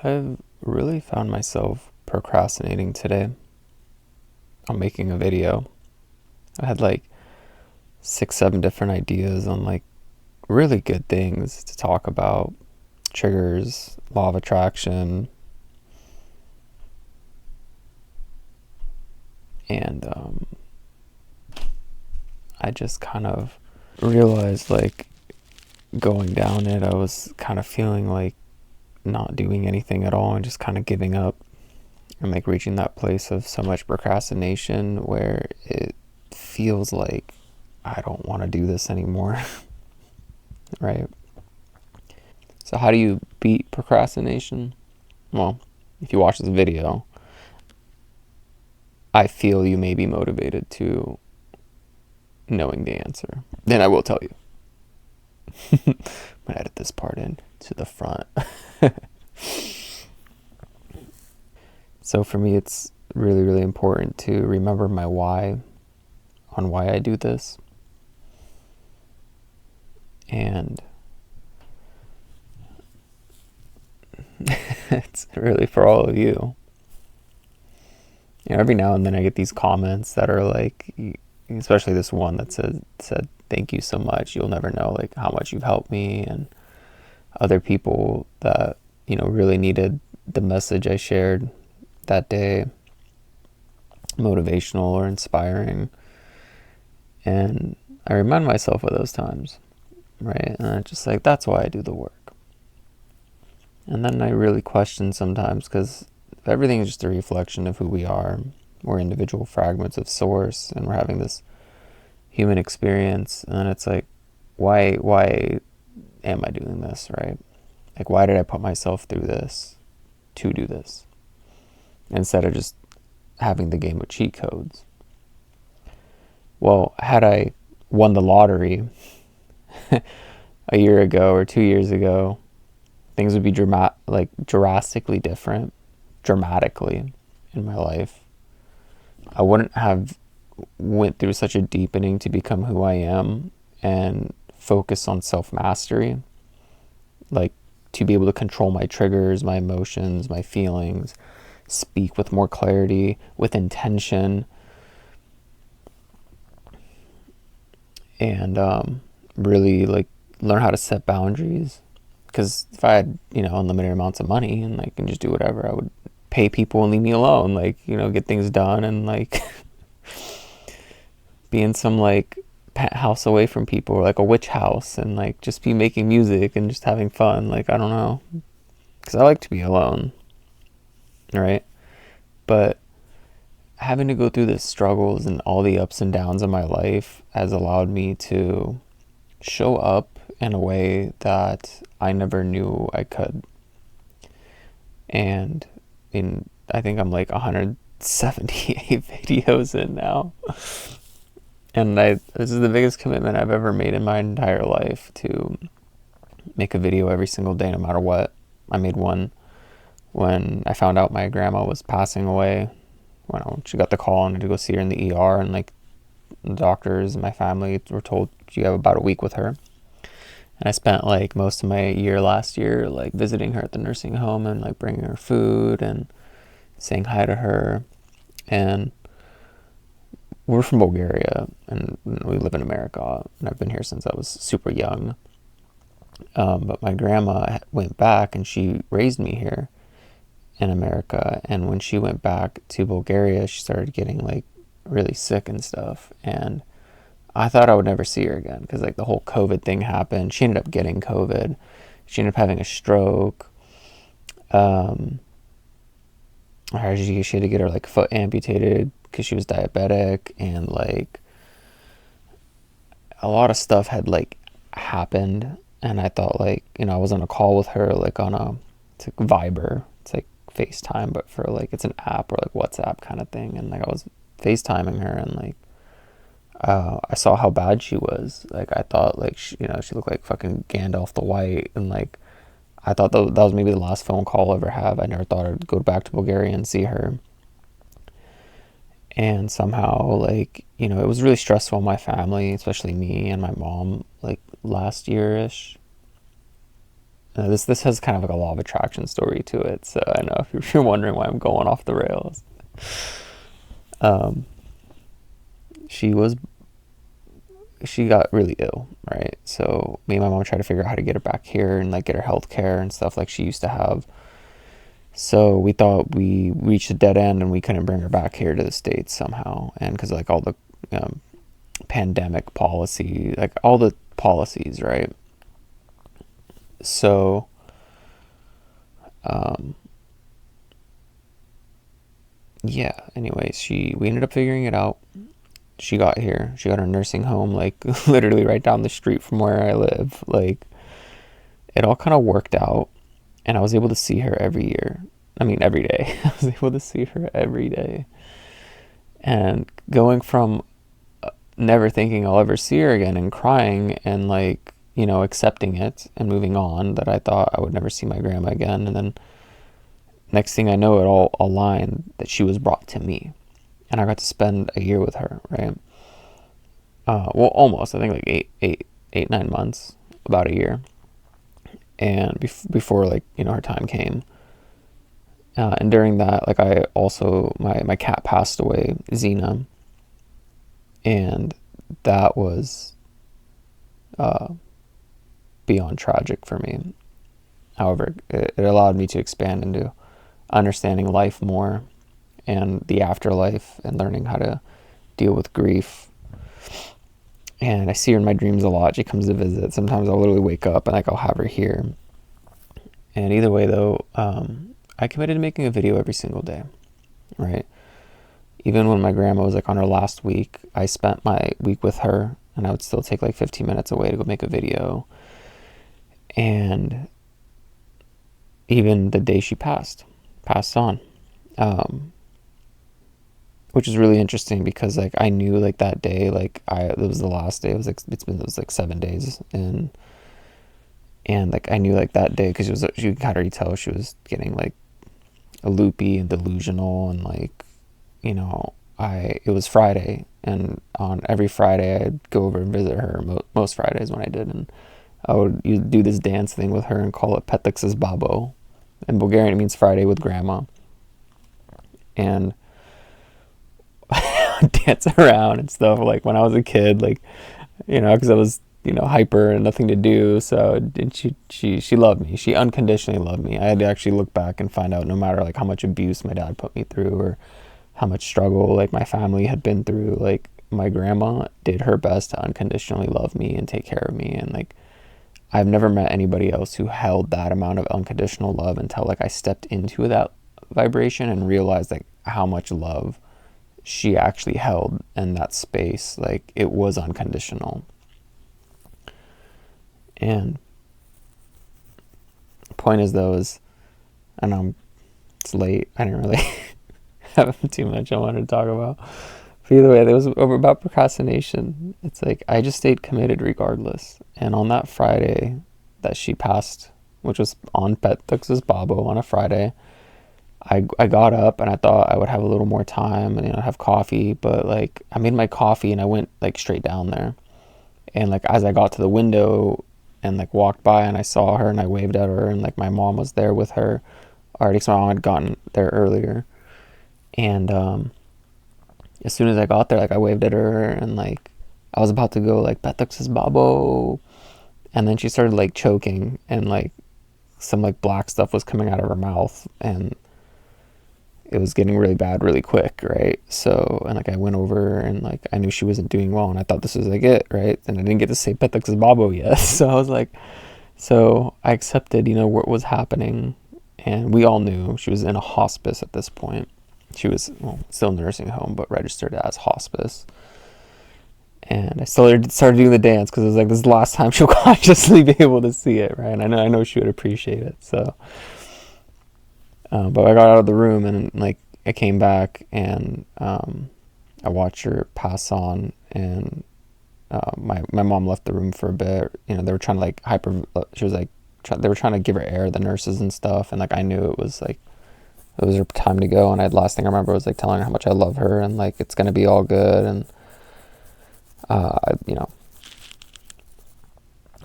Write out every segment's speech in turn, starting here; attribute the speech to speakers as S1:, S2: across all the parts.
S1: I've really found myself procrastinating today on making a video. I had like 6, 7 different ideas on like really good things to talk about: triggers, law of attraction, and I just kind of realized like going down it, I was kind of feeling like not doing anything at all and just kind of giving up and like reaching that place of so much procrastination where it feels like I don't want to do this anymore, right? So, how do you beat procrastination? Well, if you watch this video, I feel you may be motivated to knowing the answer. Then I will tell you. I'm gonna edit this part in to the front. So, for me, it's really, really important to remember my why on why I do this. And it's really for all of you. Every now and then I get these comments that are like, especially this one that said thank you so much. You'll never know like how much you've helped me, and other people that really needed the message I shared that day, motivational or inspiring. And I remind myself of those times, right? And it's just like, that's why I do the work. And then I really question sometimes, because everything is just a reflection of who we are. We're individual fragments of source, and we're having this human experience. And then it's like, why am I doing this, right? Like, why did I put myself through this to do this, instead of just having the game with cheat codes? Well, had I won the lottery a year ago or 2 years ago, things would be drastically different, dramatically, in my life. I wouldn't have went through such a deepening to become who I am and focus on self-mastery, like to be able to control my triggers, my emotions, my feelings, speak with more clarity, with intention, and really like learn how to set boundaries. Because if I had unlimited amounts of money and I can just do whatever, I would pay people and leave me alone, like get things done, and like be in some like house away from people, or like a witch house, and like just be making music and just having fun. Like, I don't know, because I like to be alone, right? But having to go through the struggles and all the ups and downs of my life has allowed me to show up in a way that I never knew I could. And I think I'm like 178 videos in now. And this is the biggest commitment I've ever made in my entire life, to make a video every single day, no matter what. I made one when I found out my grandma was passing away. When she got the call and I had to go see her in the ER, and like the doctors and my family were told you have about a week with her. And I spent like most of my year last year like visiting her at the nursing home and like bringing her food and saying hi to her. And we're from Bulgaria and we live in America, and I've been here since I was super young. But my grandma went back and she raised me here in America. And when she went back to Bulgaria, she started getting like really sick and stuff. And I thought I would never see her again, because like the whole COVID thing happened. She ended up getting COVID. She ended up having a stroke. She had to get her like foot amputated because she was diabetic, and like a lot of stuff had like happened. And I thought like, I was on a call with her, like it's like Viber. It's like FaceTime, but for like, it's an app, or like WhatsApp kind of thing. And like I was FaceTiming her, and like I saw how bad she was. Like I thought like she looked like fucking Gandalf the White, and like I thought that was maybe the last phone call I'll ever have. I never thought I'd go back to Bulgaria and see her. And somehow like it was really stressful on my family, especially me and my mom, like last year-ish. This has kind of like a law of attraction story to it. So I know if you're wondering why I'm going off the rails. Um, she was she got really ill, right? So me and my mom tried to figure out how to get her back here and like get her health care and stuff like she used to have. So we thought we reached a dead end and we couldn't bring her back here to the States somehow. And because like all the pandemic policy, like all the policies, right? So, yeah, anyways, we ended up figuring it out. She got here. She got her nursing home, like literally right down the street from where I live. Like, it all kind of worked out. And I was able to see her every year. I mean, every day. I was able to see her every day. And going from never thinking I'll ever see her again and crying and like, accepting it and moving on, that I thought I would never see my grandma again. And then next thing I know, it all aligned that she was brought to me. And I got to spend a year with her, right? Well, almost. I think like 9 months, about a year. And before like, her time came. And during that, like I also, my cat passed away, Xena. And that was beyond tragic for me. However, it allowed me to expand into understanding life more and the afterlife and learning how to deal with grief. And I see her in my dreams a lot. She comes to visit. Sometimes I'll literally wake up and like I'll have her here. And either way though, I committed to making a video every single day, right? Even when my grandma was like on her last week, I spent my week with her and I would still take like 15 minutes away to go make a video. And even the day she passed on, which is really interesting because like I knew like that day, like it was the last day. It was like 7 days, and like I knew like that day because you could already tell she was getting like loopy and delusional, and like it was Friday, and on every Friday I'd go over and visit her. Most Fridays when I did, and I would do this dance thing with her and call it Petekses Babo. In Bulgarian, it means Friday with grandma. And dance around and stuff like when I was a kid, like, because I was, hyper and nothing to do. So, and she loved me. She unconditionally loved me. I had to actually look back and find out no matter like how much abuse my dad put me through or how much struggle like my family had been through, like my grandma did her best to unconditionally love me and take care of me. And like, I've never met anybody else who held that amount of unconditional love until like I stepped into that vibration and realized like how much love she actually held in that space. Like it was unconditional. And the point is though is, I know it's late. I didn't really have too much I wanted to talk about. But either way, it was over about procrastination. It's like I just stayed committed regardless. And on that Friday that she passed, which was on Petekses Babo on a Friday, I got up and I thought I would have a little more time and have coffee, but like I made my coffee and I went like straight down there. And like as I got to the window and like walked by and I saw her and I waved at her, and like my mom was there with her already, because my mom had gotten there earlier. And as soon as I got there, like I waved at her and like I was about to go like Petekses Babo, and then she started like choking and like some like black stuff was coming out of her mouth and it was getting really bad really quick, right? So, and like I went over and like I knew she wasn't doing well and I thought this was like it, right? And I didn't get to say Petekses Babo yet. So I was like, so I accepted, what was happening, and we all knew she was in a hospice at this point. She was still in the nursing home, but registered as hospice. And I started doing the dance because it was like, this is the last time she'll consciously be able to see it, right? And I know she would appreciate it. So, but I got out of the room and like I came back and I watched her pass on, and my mom left the room for a bit. They were trying to like she was like, they were trying to give her air, the nurses and stuff. And like I knew it was like, it was her time to go. And last thing I remember was like telling her how much I love her and like it's gonna be all good. And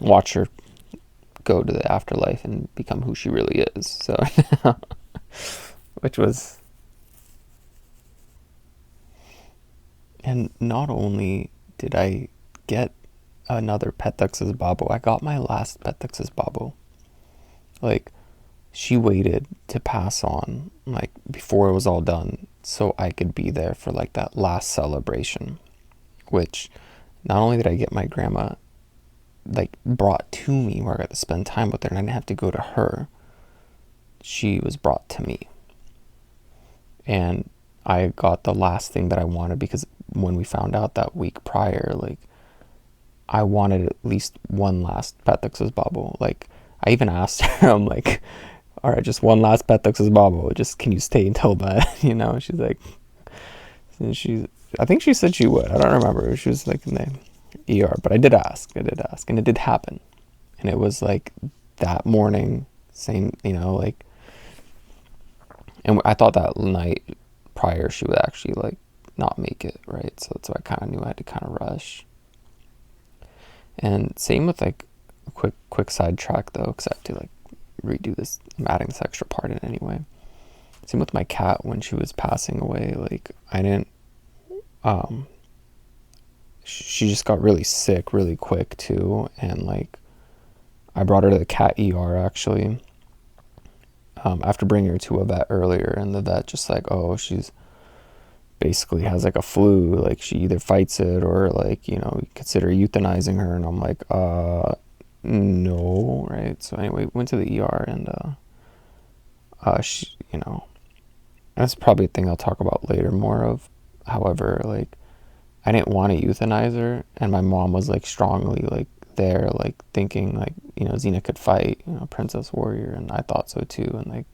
S1: watch her go to the afterlife and become who she really is. So, which was, and not only did I get another Petex's Babo, I got my last Petex's Babo. Like, she waited to pass on, like, before it was all done, so I could be there for, like, that last celebration. Which, not only did I get my grandma, like, brought to me where I got to spend time with her, and I didn't have to go to her. She was brought to me. And I got the last thing that I wanted, because when we found out that week prior, like, I wanted at least one last Petex's Babo. Like, I even asked her, I'm like, all right, just one last Petex's Babo. Just, can you stay until bed? You know, she's like, I think she said she would. I don't remember. She was like in the ER, but I did ask, and it did happen. And it was like that morning, same, you know, like, and I thought that night prior she would actually, like, not make it, right? So that's why I kind of knew I had to kind of rush. And same with, like, a quick sidetrack though, because I have to, like, redo this. I'm adding this extra part in anyway. Same with my cat when she was passing away. Like, I didn't, she just got really sick really quick too, and, like, I brought her to the cat ER actually, after bringing her to a vet earlier, and the vet just like, oh, she's basically has, like, a flu, like, she either fights it or, like, you know, consider euthanizing her. And I'm like, no, right? So anyway, went to the ER, and she, you know, that's probably a thing I'll talk about later more of. However, like, I didn't want to euthanize her, and my mom was, like, strongly, like, there, like, thinking, like, you know, Xena could fight, you know, Princess Warrior, and I thought so too. And, like,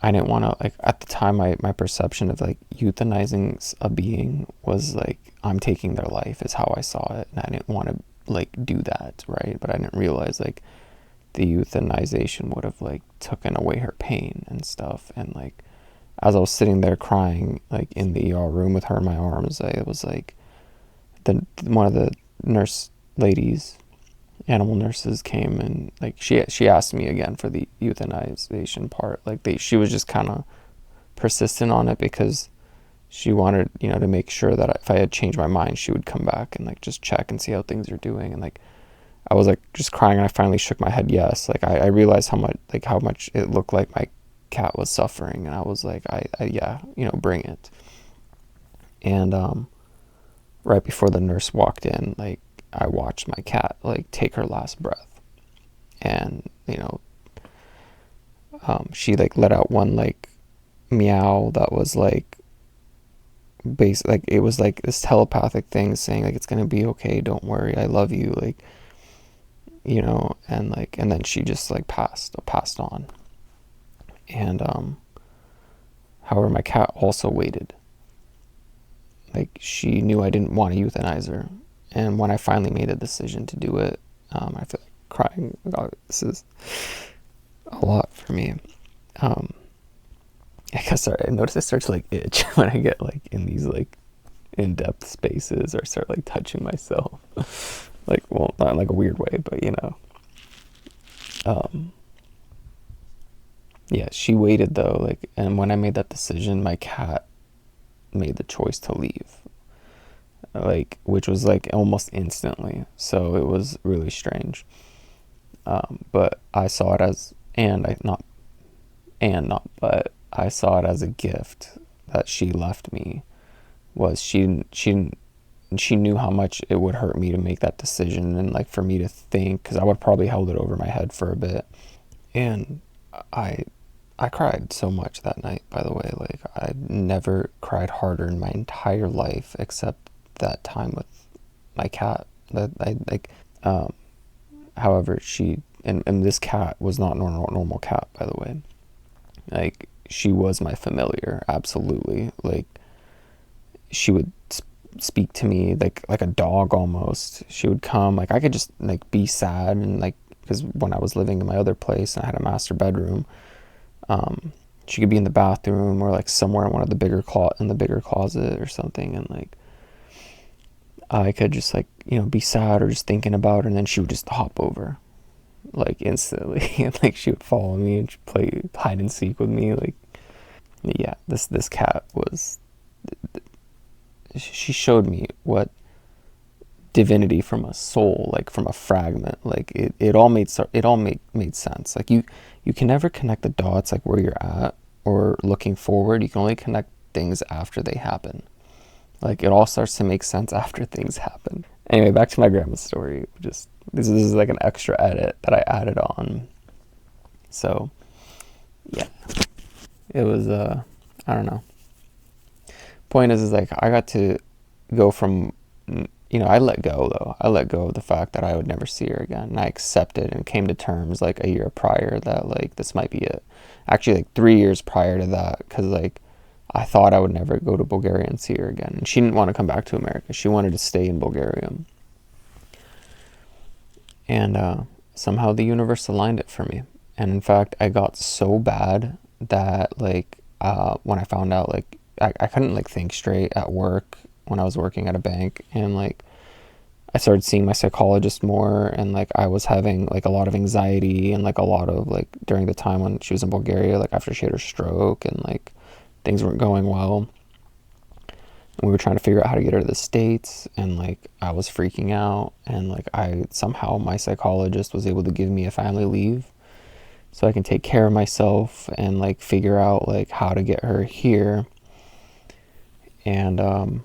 S1: I didn't want to, like, at the time, my perception of, like, euthanizing a being was, like, I'm taking their life is how I saw it, and I didn't want to, like, do that, right? But I didn't realize, like, the euthanization would have, like, taken away her pain and stuff. And, like, as I was sitting there crying, like, in the ER room with her in my arms, I was like, one of the nurse ladies, animal nurses, came, and, like, she asked me again for the euthanization part. Like, she was just kind of persistent on it, because she wanted, you know, to make sure that if I had changed my mind, she would come back and, like, just check and see how things are doing. And, like, I was, like, just crying, and I finally shook my head yes. Like, I realized how much it looked like my cat was suffering, and I was like, I yeah, you know, bring it. And right before the nurse walked in, like, I watched my cat, like, take her last breath. And, you know, she, like, let out one, like, meow that was, like, like, it was like this telepathic thing saying, like, it's gonna be okay, don't worry, I love you, like, you know. And, like, and then she just, like, passed on. And however, my cat also waited. Like, she knew I didn't want to euthanize her, and when I finally made the decision to do it, I feel like crying. God, this is a lot for me. I guess I notice I start to, like, itch when I get, like, in these, like, in-depth spaces, or start, like, touching myself. Like, well, not in, like, a weird way, but, you know. Yeah, she waited though, like, and when I made that decision, my cat made the choice to leave, like, which was, like, almost instantly. So it was really strange. But I saw it as, but I saw it as a gift that she left me. Was she knew how much it would hurt me to make that decision, and, like, for me to think, because I would probably held it over my head for a bit. And I cried so much that night, by the way. Like, I never cried harder in my entire life, except that time with my cat. That I, like, however, and this cat was not normal cat, by the way. Like, she was my familiar, absolutely. Like, she would speak to me like a dog almost. She would come, like, I could just, like, be sad, and, like, because when I was living in my other place and I had a master bedroom, she could be in the bathroom, or, like, somewhere in one of the bigger closet or something, and, like, I could just, like, you know, be sad or just thinking about her, and then she would just hop over. like instantly. And like she would follow me and she'd play hide and seek with me. Like, yeah, this cat was, she showed me what divinity from a soul, like from a fragment, like it all made sense. Like you can never connect the dots like where you're at or looking forward. You can only connect things after they happen. Like it all starts to make sense after things happen. Anyway, back to my grandma's story. Just this is like an extra edit that I added on. So yeah, it was I don't know. Point is like I got to go from, I let go though. I let go of the fact that I would never see her again. And I accepted and came to terms like a year prior that like this might be it. Actually, like 3 years prior to that, because like I thought I would never go to Bulgaria and see her again. And she didn't want to come back to America. She wanted to stay in Bulgaria. And somehow the universe aligned it for me. And in fact, I got so bad that like when I found out, like I couldn't like think straight at work when I was working at a bank, and like I started seeing my psychologist more, and like I was having like a lot of anxiety, and like a lot of like during the time when she was in Bulgaria, like after she had her stroke, and like things weren't going well. And we were trying to figure out how to get her to the States, and like I was freaking out, and like somehow my psychologist was able to give me a family leave so I can take care of myself and like figure out like how to get her here. And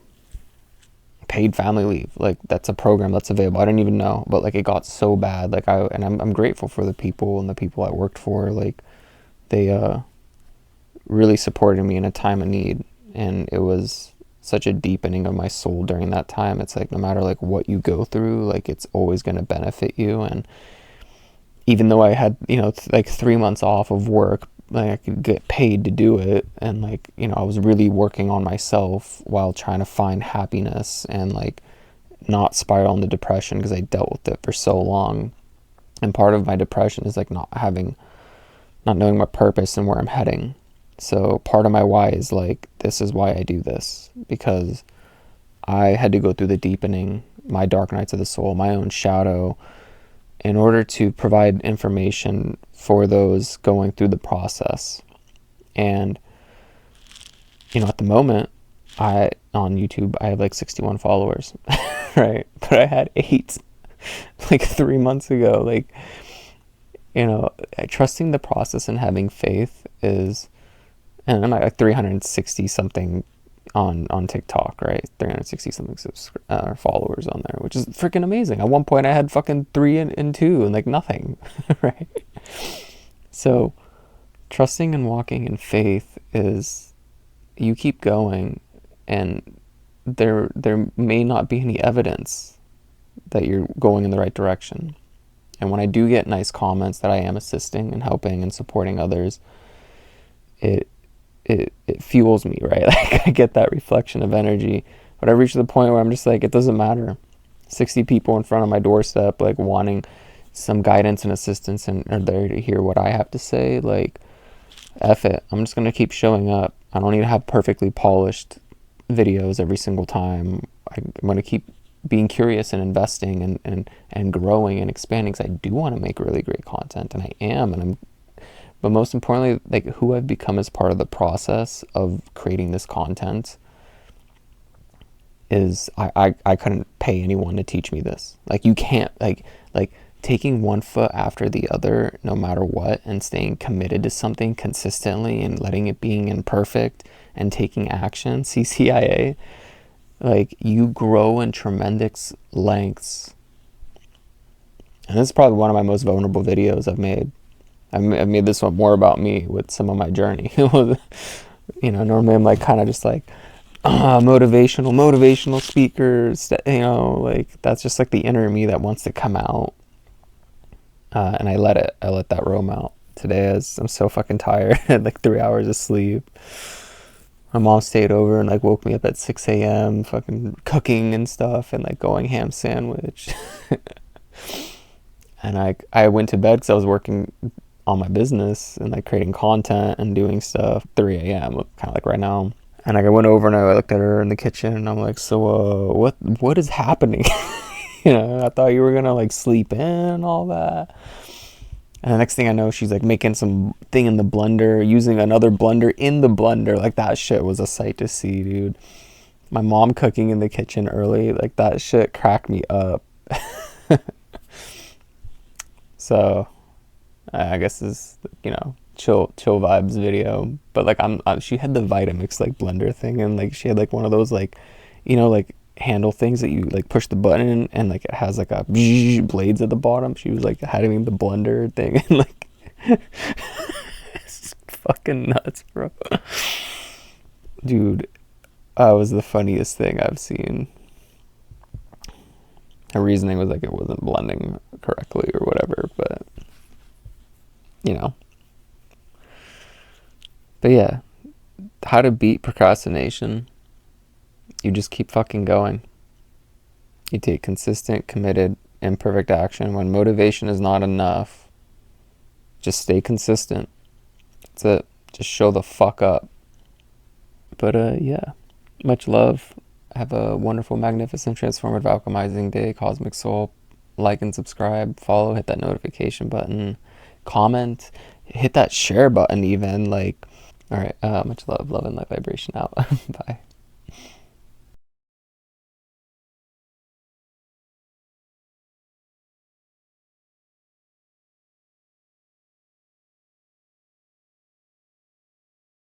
S1: paid family leave, like that's a program that's available. I didn't even know, but like it got so bad, like I'm grateful for the people and the people I worked for. Like they really supported me in a time of need, and it was such a deepening of my soul during that time. It's like no matter like what you go through, like it's always going to benefit you. And even though I had like 3 months off of work, like I could get paid to do it, and like I was really working on myself while trying to find happiness and like not spiral into depression, because I dealt with it for so long. And part of my depression is like not knowing my purpose and where I'm heading. So part of my why is like, this is why I do this, because I had to go through the deepening, my dark nights of the soul, my own shadow, in order to provide information for those going through the process. And at the moment, on YouTube I have like 61 followers, right? But I had 8 like 3 months ago. Like trusting the process and having faith is, and I'm at like 360 something on TikTok, right? 360 something followers on there, which is freaking amazing. At one point I had fucking 3 and 2 and like nothing, right? So trusting and walking in faith is, you keep going, and there may not be any evidence that you're going in the right direction. And when I do get nice comments that I am assisting and helping and supporting others, it fuels me, right? Like I get that reflection of energy. But I reach the point where I'm just like, it doesn't matter. 60 people in front of my doorstep, like wanting some guidance and assistance, and are there to hear what I have to say. Like, F it. I'm just going to keep showing up. I don't need to have perfectly polished videos every single time. I'm going to keep being curious and investing and growing and expanding, because I do want to make really great content, and I am, and but most importantly, like who I've become as part of the process of creating this content is, I couldn't pay anyone to teach me this. Like you can't, like taking one foot after the other, no matter what, and staying committed to something consistently and letting it being imperfect and taking action, CCIA, like you grow in tremendous lengths. And this is probably one of my most vulnerable videos I've made. I've made this one more about me with some of my journey. Normally I'm like kind of just like motivational speakers, like that's just like the inner me that wants to come out. And I let that roam out. Today I'm so fucking tired. I had like 3 hours of sleep. My mom stayed over and like woke me up at 6 a.m. fucking cooking and stuff, and like going ham sandwich. And I went to bed because I was working on my business and like creating content and doing stuff. 3 a.m. kind of like right now. And like I went over and I looked at her in the kitchen, and I'm like, so what is happening? I thought you were gonna like sleep in and all that. And the next thing I know, she's like making some thing in the blender, using another blender in the blender. Like that shit was a sight to see, dude. My mom cooking in the kitchen early, like that shit cracked me up. So I guess this, chill vibes video. But like she had the Vitamix like blender thing, and like she had like one of those like, like handle things that you like push the button in, and like it has like a blades at the bottom. She was like having the blender thing, and like it's fucking nuts, bro. Dude, that was the funniest thing I've seen. Her reasoning was like it wasn't blending correctly or whatever, but you know. But yeah, how to beat procrastination. You just keep fucking going. You take consistent, committed, imperfect action. When motivation is not enough, just stay consistent. That's it. Just show the fuck up. But yeah, much love. Have a wonderful, magnificent, transformative, alchemizing day, Cosmic Soul. Like and subscribe, follow, hit that notification button, comment, hit that share button even. Like, all right, much love and light vibration out. Bye.